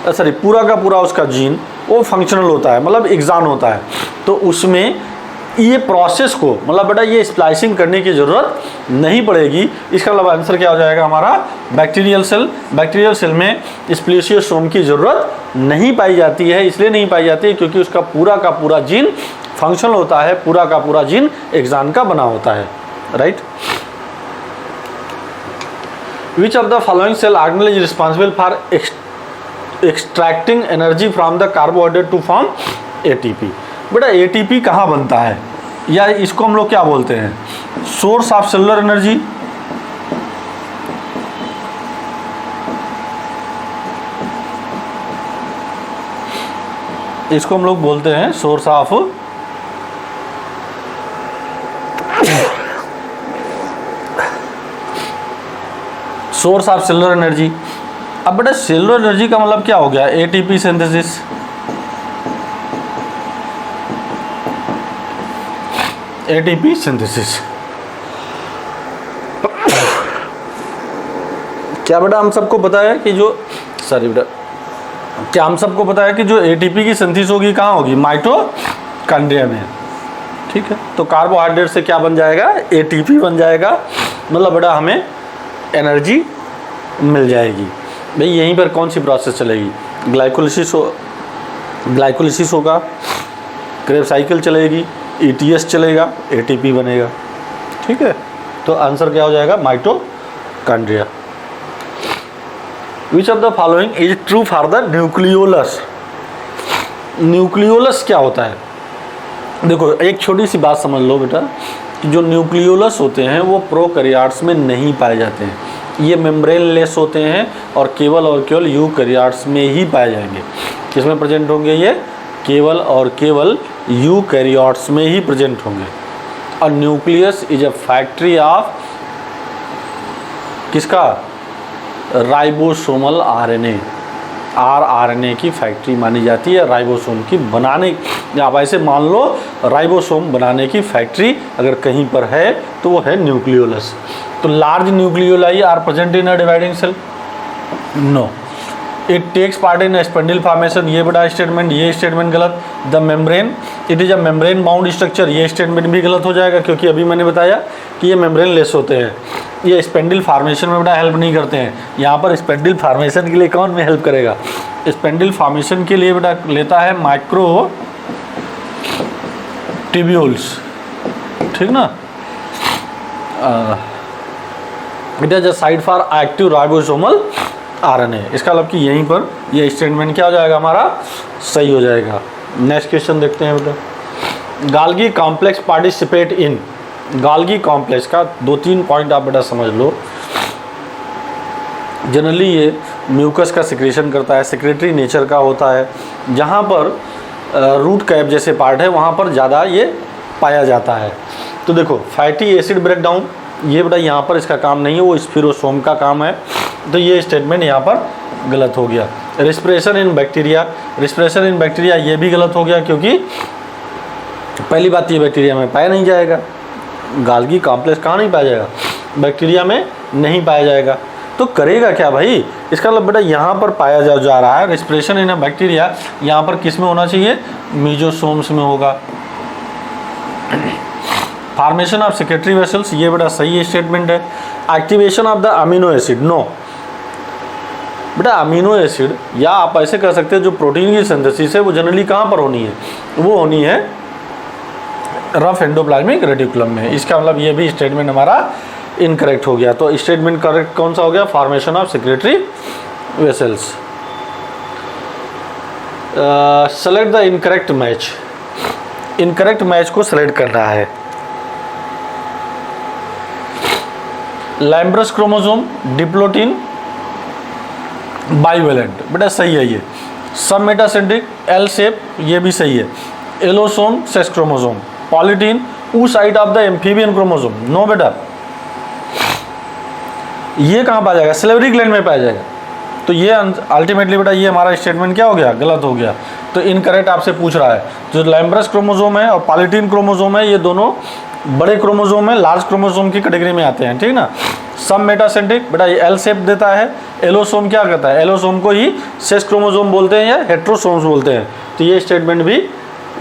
पूरा का पूरा उसका जीन वो फंक्शनल होता है, मतलब एक्सान होता है। तो उसमें ये प्रोसेस को मतलब बेटा ये स्प्लाइसिंग करने की ज़रूरत नहीं पड़ेगी। इसका मतलब आंसर क्या हो जाएगा हमारा, बैक्टीरियल सेल। बैक्टीरियल सेल में स्प्लिसियोसोम की ज़रूरत नहीं पाई जाती है, इसलिए नहीं पाई जाती है क्योंकि उसका पूरा का पूरा जीन फंक्शनल होता है, पूरा का पूरा जीन एक्सान का बना होता है, right. Which of the following cell organelle is responsible for extracting energy from the carbohydrate to form ATP. बेटा एटीपी कहाँ बनता है, या इसको हम लोग क्या बोलते हैं, सोर्स ऑफ सेलुलर एनर्जी, इसको हम लोग बोलते हैं सोर्स ऑफ सेलुलर एनर्जी। अब बेटा सेलुलर एनर्जी का मतलब क्या हो गया, एटीपी सिंथेसिस। एटीपी सिंथेसिस क्या बेटा हम सबको पता है कि जो बेटा क्या हम सबको पता है कि जो एटीपी की सिंथेसिस होगी कहाँ होगी, माइटोकॉन्ड्रिया में, ठीक है। तो कार्बोहाइड्रेट से क्या बन जाएगा, एटीपी बन जाएगा, मतलब बेटा हमें एनर्जी मिल जाएगी। भाई यहीं पर कौन सी प्रोसेस चलेगी, ग्लाइकोलिसिस होगा, क्रेब साइकिल चलेगी, ईटीएस चलेगा, एटीपी बनेगा, ठीक है। तो आंसर क्या हो जाएगा, mitochondria. Which of the following is true for the nucleolus. Nucleolus क्या होता है, देखो एक छोटी सी बात समझ लो बेटा, जो न्यूक्लियोलस होते हैं वो प्रोकैरियोट्स में नहीं पाए जाते हैं, ये मेम्ब्रेन लेस होते हैं और केवल यूकैरियोट्स में ही पाए जाएंगे। किसमें प्रेजेंट होंगे, ये केवल यूकैरियोट्स में ही प्रेजेंट होंगे। और nucleus is a factory of किसका, राइबोसोमल आरएनए, आरएनए की फैक्ट्री मानी जाती है राइबोसोम की बनाने। आप ऐसे मान लो राइबोसोम बनाने की फैक्ट्री अगर कहीं पर है तो वो है न्यूक्लियोलस। तो large nucleoli are present in a dividing cell, no. It takes part in spindle formation, ये बड़ा स्टेटमेंट, ये स्टेटमेंट गलत। The membrane, it is a membrane bound structure, ये स्टेटमेंट भी गलत हो जाएगा क्योंकि अभी मैंने बताया कि ये मेम्ब्रेन लेस होते हैं, ये स्पेंडिल फॉर्मेशन में बड़ा हेल्प नहीं करते हैं। यहाँ पर स्पेंडिल फॉर्मेशन के लिए कौन में हेल्प करेगा, स्पेंडिल फॉर्मेशन के लिए बेटा लेता है माइक्रो ट्यूब्यूल्स, ठीक ना। It is a site for active ribosomal RNA. इसका मतलब कि यहीं पर ये स्टेटमेंट क्या हो जाएगा हमारा, सही हो जाएगा। नेक्स्ट क्वेश्चन देखते हैं बेटा, गाल्गी कॉम्प्लेक्स पार्टिसिपेट इन। गाल्गी कॉम्प्लेक्स का 2-3 पॉइंट आप बेटा समझ लो। जनरली ये म्यूकस का सिक्रेशन करता है, सेक्रेटरी नेचर का होता है। जहाँ पर रूट कैप जैसे पार्ट है वहाँ पर ज़्यादा ये पाया जाता है। तो देखो फैटी एसिड ब्रेकडाउन, ये बेटा यहाँ पर इसका काम नहीं है, वो स्पिरोसोम का काम है। तो ये स्टेटमेंट यहाँ पर गलत हो गया। रिस्पिरेशन इन बैक्टीरिया, रिस्पिरेशन इन बैक्टीरिया ये भी गलत हो गया क्योंकि पहली बात ये बैक्टीरिया में पाया नहीं जाएगा। गाल्गी कॉम्प्लेक्स कहाँ नहीं पाया जाएगा, बैक्टीरिया में नहीं पाया जाएगा। तो करेगा क्या भाई, इसका मतलब बेटा यहाँ पर पाया जा रहा है रिस्पिरेशन इन बैक्टीरिया, यहाँ पर किस में होना चाहिए, मीजोसोम्स में होगा। फॉर्मेशन ऑफ सेक्रेटरी वेसल्स, ये बेटा सही स्टेटमेंट है। Activation of the amino acid, no बेटा अमीनो एसिड, या आप ऐसे कर सकते हैं जो प्रोटीन की सिंथेसिस है वो जनरली कहाँ पर होनी है, वो होनी है रफ एंडोप्लाज्मिक रेटिकुलम में। इसका मतलब ये भी स्टेटमेंट हमारा इनकरेक्ट हो गया। तो स्टेटमेंट करेक्ट कौन सा हो गया, formation of secretary vessels. Select the incorrect match, incorrect match को सेलेक्ट करना है। लैम्ब्रस क्रोमोसोम, डिप्लोटिन, बाइवेलेंट, बेटा सही है ये। सब मेटासेंट्रिक, एल शेप, ये भी सही है। Allosome, sex chromosome. Polytene, oocyte of the amphibian chromosome, no बेटा। ये कहाँ पाया जाएगा, सिलेवरी ग्लैंड में पाया जाएगा। तो ये अल्टीमेटली बेटा ये हमारा स्टेटमेंट क्या हो गया, गलत हो गया। तो इनकरेक्ट आपसे पूछ रहा है। जो लैम्ब्रस क्रोमोसोम है और पॉलीटीन क्रोमोसोम है, ये दोनों बड़े क्रोमोसोम है, लार्ज क्रोमोसोम की कैटेगरी में आते हैं, ठीक ना। सब मेटासेंट्रिक बेटा ये एल शेप देता है। एलोसोम क्या करता है, एलोसोम को ही सेक्स क्रोमोसोम बोलते हैं या हेट्रोसोम्स बोलते हैं। तो ये स्टेटमेंट भी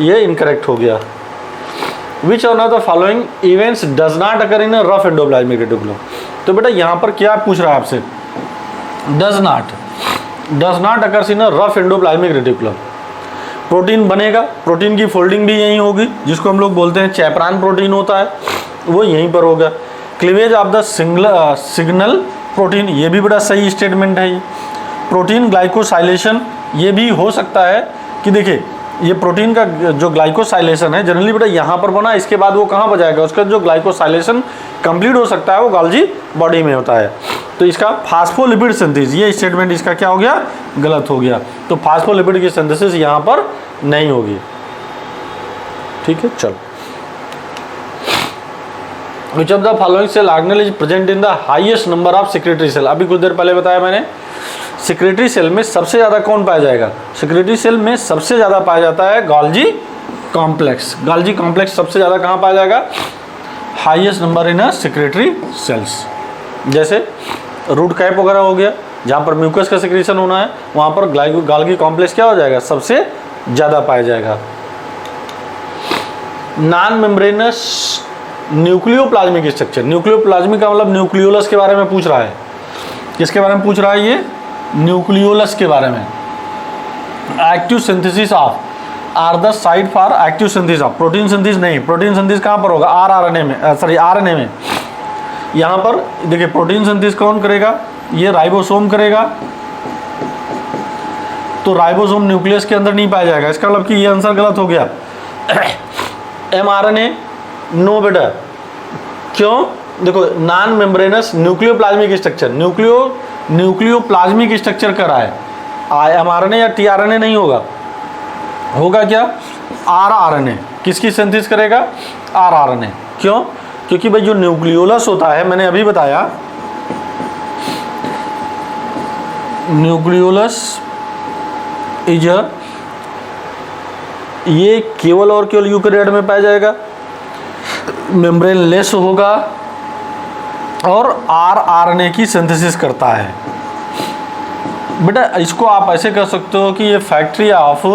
ये इनकरेक्ट हो गया। विच of the following events does not occur in rough endoplasmic reticulum. तो बेटा यहाँ पर क्या पूछ रहा है आपसे, does not occurs in rough endoplasmic reticulum. Protein बनेगा, प्रोटीन की फोल्डिंग भी यहीं होगी, जिसको हम लोग बोलते हैं चैपरान प्रोटीन होता है, वो यहीं पर होगा। Cleavage of the signal protein, ये भी बड़ा सही स्टेटमेंट है। ये प्रोटीन ग्लाइकोसाइलेशन, ये भी हो सकता है कि देखिए ये प्रोटीन का जो ग्लाइकोसाइलेशन है जनरली बेटा यहाँ पर बना, इसके बाद वो कहाँ पर जाएगा, उसका जो ग्लाइकोसाइलेशन कंप्लीट हो सकता है वो गोल्गी बॉडी में होता है। तो इसका फास्फोलिपिड सिंथेसिस, ये स्टेटमेंट इसका क्या हो गया, गलत हो गया। तो फास्फोलिपिड की सिंथेसिस यहाँ पर नहीं होगी, ठीक है। चलो, which of the following cell organelle is present in the highest number of secretory cell. अभी कुछ देर पहले बताया मैंने, सेक्रेटरी सेल में सबसे ज़्यादा कौन पाया जाएगा, सेक्रेटरी सेल में सबसे ज़्यादा पाया जाता है गोल्गी कॉम्प्लेक्स। गोल्गी कॉम्प्लेक्स सबसे ज़्यादा कहाँ पाया जाएगा, highest number in a secretory cells. जैसे रूट कैप वगैरह हो गया, जहाँ पर म्यूकस का सिक्रीशन होना है, वहाँ पर गोल्गी कॉम्प्लेक्स क्या हो जाएगा, सबसे ज़्यादा पाया जाएगा। Non membranes nucleoplasmic structure, nucleoplasmic का मतलब न्यूक्लियोलस के बारे में पूछ रहा है। किसके बारे में पूछ रहा है ये, न्यूक्लियोलस के बारे में। Active synthesis of R the site for active synthesis of, protein synthesis नहीं, प्रोटीन सिंथेसिस कहाँ पर होगा, आरएनए में, सॉरी आरएनए में। यहाँ पर देखिए प्रोटीन सिंथेसिस कौन करेगा, ये राइबोसोम करेगा। तो राइबोसोम न्यूक्लियस के अंदर नहीं पाया जाएगा, इसका मतलब कि ये आंसर गलत हो गया। एमआरएनए नो बेटा, क्यों, देखो non membranes nucleoplasmic structure, nucleoplasmic structure कर रहा है, एमआरएनए या टीआरएनए नहीं होगा, होगा क्या, आरआरएनए। किसकी सिंथेसिस करेगा, आरआरएनए। क्यों, क्योंकि भाई जो न्यूक्लियोलस होता है, मैंने अभी बताया न्यूक्लियोलस इज ये केवल और केवल यूकेरियोट में पाया जाएगा, मेम्ब्रेन लेस होगा और आरआरएनए की सिंथेसिस करता है। बेटा इसको आप ऐसे कर सकते हो कि ये फैक्ट्री ऑफ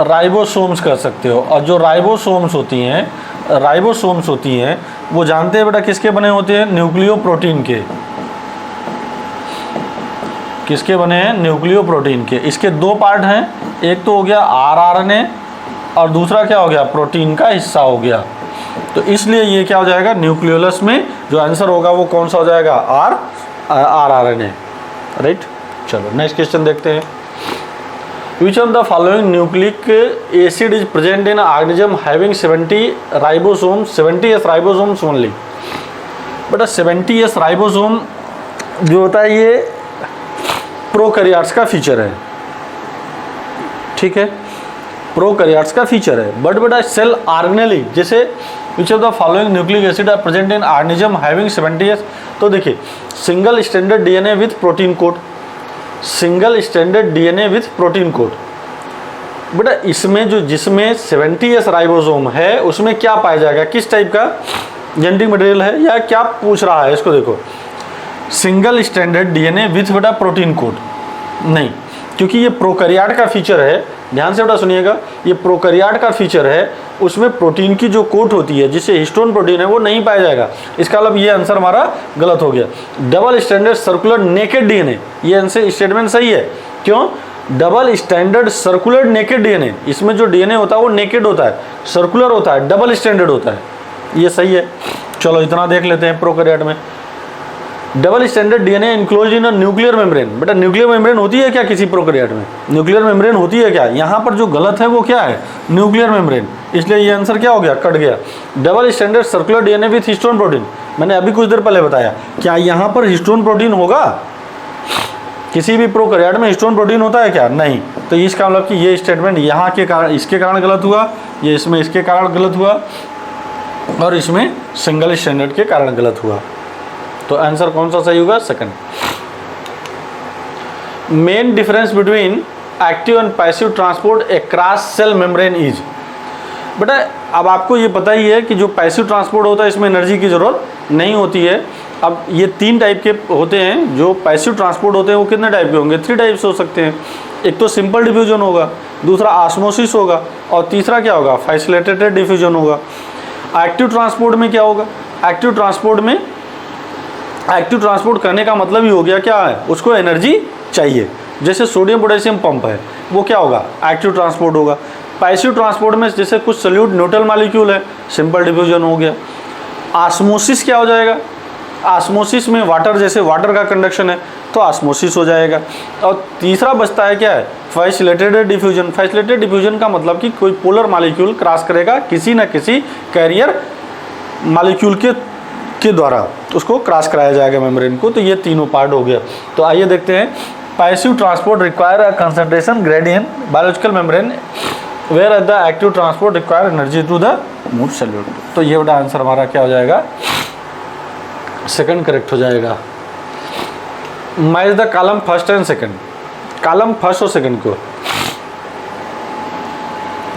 राइबोसोम्स कर सकते हो। और जो राइबोसोम्स होती हैं वो जानते हैं बेटा किसके बने होते हैं, न्यूक्लियोप्रोटीन के। किसके बने हैं, न्यूक्लियोप्रोटीन के। इसके दो पार्ट हैं, एक तो हो गया आरआरएनए और दूसरा क्या हो गया, प्रोटीन का हिस्सा हो गया। तो इसलिए ये क्या हो जाएगा, न्यूक्लियोलस में जो आंसर होगा वो कौन सा हो जाएगा, आरआरएनए, राइट। चलो नेक्स्ट क्वेश्चन देखते हैं। Which of the following nucleic acid is present in organism having 70 ribosomes, 70s ribosomes only? बेटा 70s राइबोसोम जो होता है ये प्रोकैरियोट्स का फीचर है, ठीक है, प्रोकैरियोट्स का फीचर है। बट बेटा सेल ऑर्गेनेली, जैसे which of the following nucleic acid are present in organism having 70s, तो देखिए single standard DNA with protein code, single standard DNA with protein code. बेटा इसमें जो जिसमें 70s राइबोसोम है उसमें क्या पाया जाएगा, किस टाइप का जेनेटिक मटेरियल है या क्या पूछ रहा है, इसको देखो। सिंगल स्टैंडर्ड डीएनए विथ बेटा प्रोटीन कोड नहीं, क्योंकि ये प्रोकैरियोट का फीचर है। ध्यान से बेटा सुनिएगा, ये प्रोकैरियोट का फीचर है, उसमें प्रोटीन की जो कोट होती है जिससे हिस्टोन प्रोटीन है वो नहीं पाया जाएगा। इसका मतलब ये आंसर हमारा गलत हो गया। Double standard circular naked DNA, ये आंसर स्टेटमेंट सही है। क्यों, double standard circular naked DNA, इसमें जो डीएनए होता है वो नेकेड होता है, सर्कुलर होता है, डबल स्टैंडर्ड होता है, ये सही है। चलो इतना देख लेते हैं प्रोकैरियोट में। Double standard DNA enclose in nuclear membrane, बेटा न्यूक्लियर मेम्ब्रेन होती है क्या किसी प्रोकैरियोट में, न्यूक्लियर मेम्ब्रेन होती है क्या, यहाँ पर जो गलत है वो क्या है, न्यूक्लियर मेम्ब्रेन, इसलिए ये आंसर क्या हो गया, कट गया। Double standard circular DNA with histone protein, मैंने अभी कुछ देर पहले बताया, क्या यहाँ पर हिस्टोन प्रोटीन होगा, किसी भी प्रोकैरियोट में हिस्टोन प्रोटीन होता है क्या, नहीं। तो इसका मतलब कि ये स्टेटमेंट यहाँ के कारण, इसके कारण गलत हुआ, ये इसमें इसके कारण गलत हुआ। और इसमें सिंगल स्टैंडर्ड के कारण गलत हुआ। तो आंसर कौन सा सही होगा? Second. Main difference between active and passive transport across cell membrane is. बेटा अब आपको ये पता ही है कि जो पैसिव ट्रांसपोर्ट होता है इसमें एनर्जी की ज़रूरत नहीं होती है। अब ये 3 टाइप के होते हैं जो पैसिव ट्रांसपोर्ट होते हैं, वो कितने टाइप के होंगे? 3 टाइप से हो सकते हैं। एक तो सिंपल डिफ्यूजन होगा, दूसरा ऑस्मोसिस होगा, और तीसरा क्या होगा? फैसिलिटेटेड डिफ्यूजन होगा। एक्टिव ट्रांसपोर्ट में क्या होगा? एक्टिव ट्रांसपोर्ट करने का मतलब ही हो गया क्या है? उसको एनर्जी चाहिए। जैसे सोडियम पोटेशियम पंप है, वो क्या होगा? एक्टिव ट्रांसपोर्ट होगा। पैसिव ट्रांसपोर्ट में जैसे कुछ सॉल्यूट न्यूट्रल मॉलिक्यूल है, सिंपल डिफ्यूजन हो गया। ऑस्मोसिस क्या हो जाएगा? ऑस्मोसिस में वाटर, जैसे वाटर का कंडक्शन है तो ऑस्मोसिस हो जाएगा। और तीसरा बचता है क्या है? Facilitated diffusion. फैसिलिटेटेड डिफ्यूजन का मतलब कि कोई पोलर मॉलिक्यूल क्रॉस करेगा किसी न किसी कैरियर मॉलिक्यूल के द्वारा, उसको क्रॉस कराया जाएगा मेम्ब्रेन को। तो ये तीनों पार्ट हो गया। तो आइए देखते हैं। Passive transport require a concentration gradient biological membrane where at the active transport require energy to the move solute. तो ये बड़ा आंसर हमारा क्या हो जाएगा? सेकंड करेक्ट हो जाएगा। Match the column first and second. Column first और सेकंड को।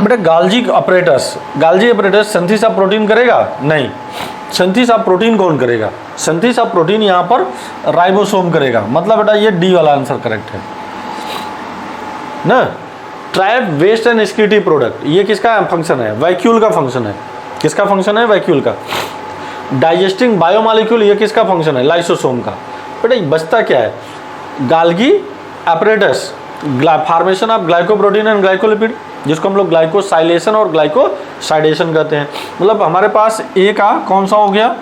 बेटा गाल्जी अपरेटस सिंथेसिस ऑफ प्रोटीन करेगा? नहीं। सिंथेसिस ऑफ प्रोटीन कौन करेगा? सिंथेसिस ऑफ प्रोटीन यहाँ पर राइबोसोम करेगा। मतलब बेटा ये डी वाला आंसर करेक्ट है ना। Trap waste and excretive product, ये किसका फंक्शन है? वैक्यूल का फंक्शन है। किसका फंक्शन है? वैक्यूल का। डाइजेस्टिंग बायोमॉलिक्यूल, ये किसका फंक्शन है? लाइसोसोम का। बेटा बचता क्या है? Golgi apparatus, formation of glycoprotein and glycolipid, जिसको हम लोग ग्लाइकोसाइलेशन और ग्लाइकोसाइडेशन कहते हैं। मतलब हमारे पास ए का कौन सा हो गया?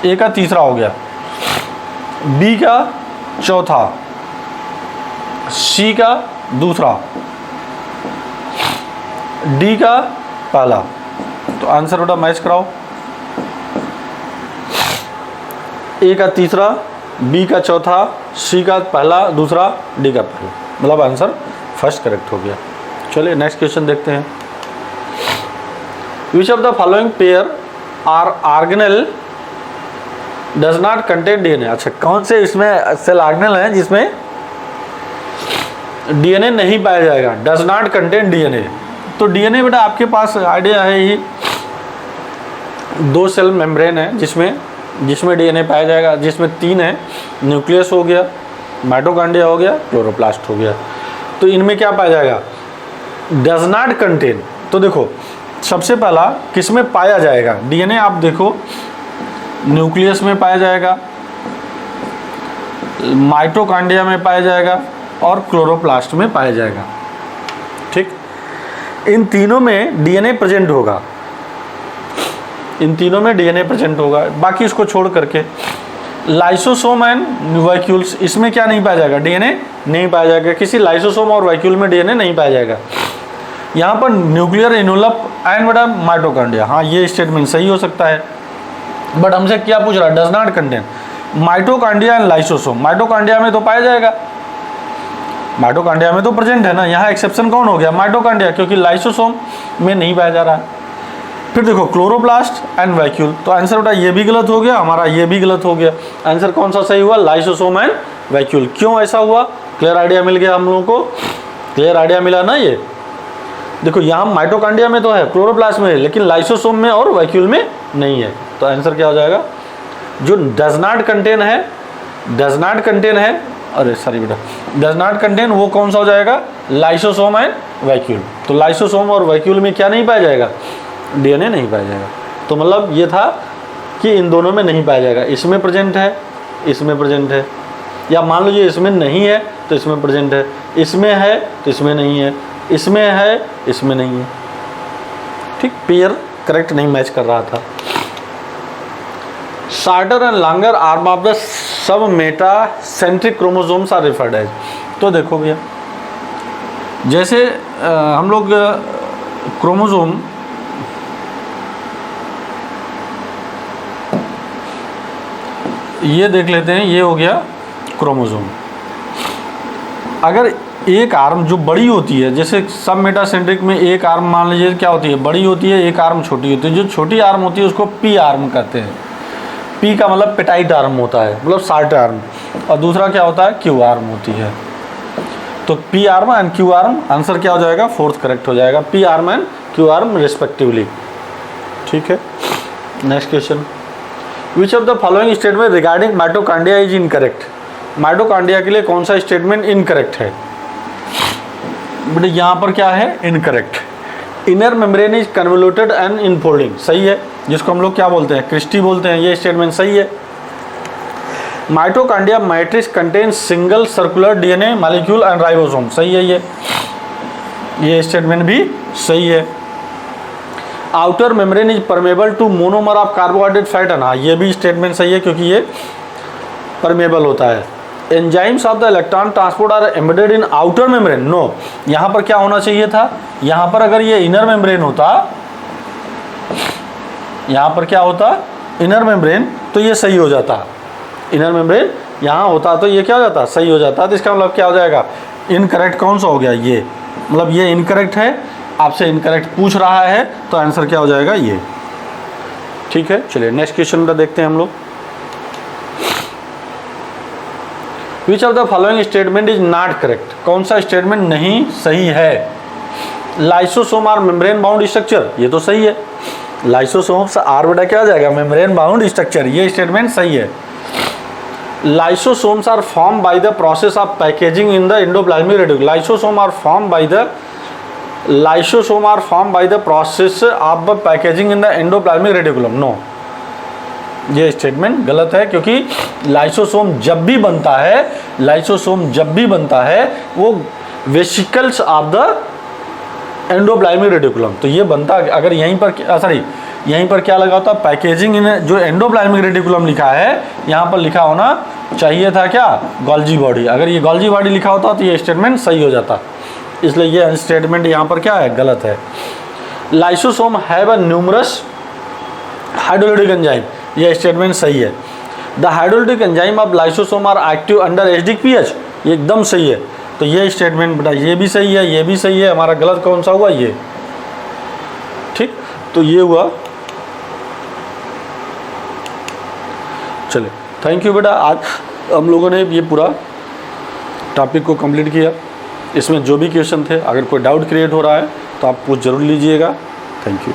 ए का तीसरा हो गया, बी का चौथा, सी का दूसरा, डी का पहला। तो आंसर बेटा मैच कराओ। ए का तीसरा, बी का चौथा, सी का पहला, दूसरा, डी का पहला। मतलब आंसर फर्स्ट करेक्ट हो गया। चलिए नेक्स्ट क्वेश्चन देखते हैं। Which of the following pair are organelle does not contain DNA. अच्छा, कौन से इसमें सेल ऑर्गेनेल हैं जिसमें डीएनए नहीं पाया जाएगा? Does not contain DNA. तो डीएनए बेटा आपके पास आइडिया है ही, 2 सेल मेम्ब्रेन है जिसमें डीएनए पाया जाएगा, जिसमें 3 है। न्यूक्लियस हो गया, माइटोकॉन्ड्रिया हो गया, क्लोरोप्लास्ट हो गया। तो इनमें क्या पाया जाएगा? Does not contain. तो देखो सबसे पहला किस में पाया जाएगा डीएनए? आप देखो न्यूक्लियस में पाया जाएगा, माइटोकॉन्ड्रिया में पाया जाएगा और क्लोरोप्लास्ट में पाया जाएगा। ठीक, इन तीनों में डीएनए प्रेजेंट होगा, इन तीनों में डीएनए प्रेजेंट होगा। बाकी इसको छोड़ करके लाइसोसोम एंड वैक्यूल्स, इसमें क्या नहीं पाया जाएगा? डीएनए नहीं पाया जाएगा। किसी लाइसोसोम और वैक्यूल में डीएनए नहीं पाया जाएगा। यहाँ पर न्यूक्लियर इन्वेलप एंड बेटा माइटोकॉन्ड्रिया, हाँ ये स्टेटमेंट सही हो सकता है। बट हमसे क्या पूछ रहा है? Does not contain mitochondria and lysosome. Mitochondria में तो पाया जाएगा, माइटोकॉन्ड्रिया में तो प्रेजेंट है ना। यहाँ एक्सेप्शन कौन हो गया? माइटोकॉन्ड्रिया, क्योंकि लाइसोसोम में नहीं पाया जा रहा है। फिर देखो क्लोरोप्लास्ट एंड वैक्यूल, तो आंसर बेटा ये भी गलत हो गया हमारा, ये भी गलत हो गया। आंसर कौन सा सही हुआ? Lysosome and vacuole. क्यों ऐसा हुआ? क्लियर आइडिया मिल गया हम लोगों को, क्लियर आइडिया मिला ना। ये देखो यहाँ माइटोकॉन्ड्रिया में तो है, क्लोरोप्लास्ट में है, लेकिन लाइसोसोम में और वैक्यूल में नहीं है। तो आंसर क्या हो जाएगा? जो डज नॉट कंटेन है, अरे सॉरी बेटा, डज नॉट कंटेन वो कौन सा हो जाएगा? Lysosome and vacuole. तो लाइसोसोम और वैक्यूल में क्या नहीं पाया जाएगा? डीएनए नहीं पाया जाएगा। तो मतलब ये था कि इन दोनों में नहीं पाया जाएगा, इसमें प्रेजेंट है, इसमें प्रेजेंट है, या मान लीजिए इसमें नहीं है तो इसमें प्रेजेंट है, इसमें है तो इसमें नहीं है, इसमें है इसमें नहीं है। ठीक, पेयर करेक्ट नहीं मैच कर रहा था। Shorter and longer arm of the sub metacentric chromosomes are referred as. तो देखो भैया, जैसे हम लोग क्रोमोसोम ये देख लेते हैं, ये हो गया क्रोमोसोम। अगर एक आर्म जो बड़ी होती है, जैसे सब मेटासेंट्रिक में एक आर्म मान लीजिए क्या होती है, बड़ी होती है, एक आर्म छोटी होती है। जो छोटी आर्म होती है उसको पी आर्म कहते हैं। पी का मतलब पेटाइट आर्म होता है, मतलब शार्ट आर्म, और दूसरा क्या होता है, क्यू आर्म होती है। तो P arm and Q arm, answer क्या हो जाएगा, फोर्थ करेक्ट हो जाएगा, P arm and Q arm respectively. ठीक है, next question, which of the following statement regarding mitochondria is incorrect. Mitochondria के लिए कौन सा स्टेटमेंट इनकरेक्ट है, बट यहाँ पर क्या है, incorrect. Inner membrane is convoluted and infolding, सही है, जिसको हम लोग क्या बोलते हैं, क्रिस्टी बोलते हैं, ये स्टेटमेंट सही है। Mitochondria matrix contains single circular DNA molecule and ribosome, सही है, ये स्टेटमेंट भी सही है। Outer membrane is permeable to monomer of carbohydrate fat, हाँ ये भी स्टेटमेंट सही है क्योंकि ये परमेबल होता है। Enzymes of the electron transport are embedded in outer membrane, no, यहाँ पर क्या होना चाहिए था, यहाँ पर अगर ये इनर मेम्ब्रेन होता, यहाँ पर क्या होता, इनर मेम्ब्रेन, तो ये सही हो जाता। इनर मेम्ब्रेन यहाँ होता तो ये क्या हो जाता, सही हो जाता। तो इसका मतलब क्या हो जाएगा, इनकरेक्ट कौन सा हो गया, ये, मतलब ये इनकरेक्ट है, आपसे इनकरेक्ट पूछ रहा है, तो आंसर क्या हो जाएगा, ये। ठीक है, चलिए नेक्स्ट क्वेश्चन का देखते हैं हम लोग। Which of the following statement is not correct, कौन सा स्टेटमेंट नहीं सही है। Lysosome are membrane bound structure, ये तो सही है, लाइसोसोम्स आर बेटा क्या हो जाएगा, मेम्ब्रेन बाउंड स्ट्रक्चर, ये स्टेटमेंट सही है। Lysosomes are form by the process of packaging in the endoplasmic reticulum, lysosome are form by the process of packaging in the endoplasmic reticulum, no, ये statement गलत है, क्योंकि लाइसोसोम जब भी बनता है वो vesicles of the endoplasmic reticulum, तो ये बनता, अगर यहीं पर क्या लगा होता, पैकेजिंग इन, जो एंडोप्लाज्मिक रेटिकुलम लिखा है यहाँ पर लिखा होना चाहिए था क्या, गोल्जी बॉडी, अगर ये गोल्जी बॉडी लिखा होता तो ये स्टेटमेंट सही हो जाता, इसलिए ये स्टेटमेंट यहाँ पर क्या है, गलत है। Lysosome have a numerous hydrolytic enzyme, ये स्टेटमेंट सही है। The hydrolytic enzyme of lysosome are active under acidic pH, ये एकदम सही है, तो ये स्टेटमेंट बेटा ये भी सही है, ये भी सही है, हमारा गलत कौन सा हुआ, ये। ठीक, तो ये हुआ। चलिए, थैंक यू बेटा, आज हम लोगों ने ये पूरा टॉपिक को कंप्लीट किया। इसमें जो भी क्वेश्चन थे, अगर कोई डाउट क्रिएट हो रहा है तो आप पूछ जरूर लीजिएगा। Thank you.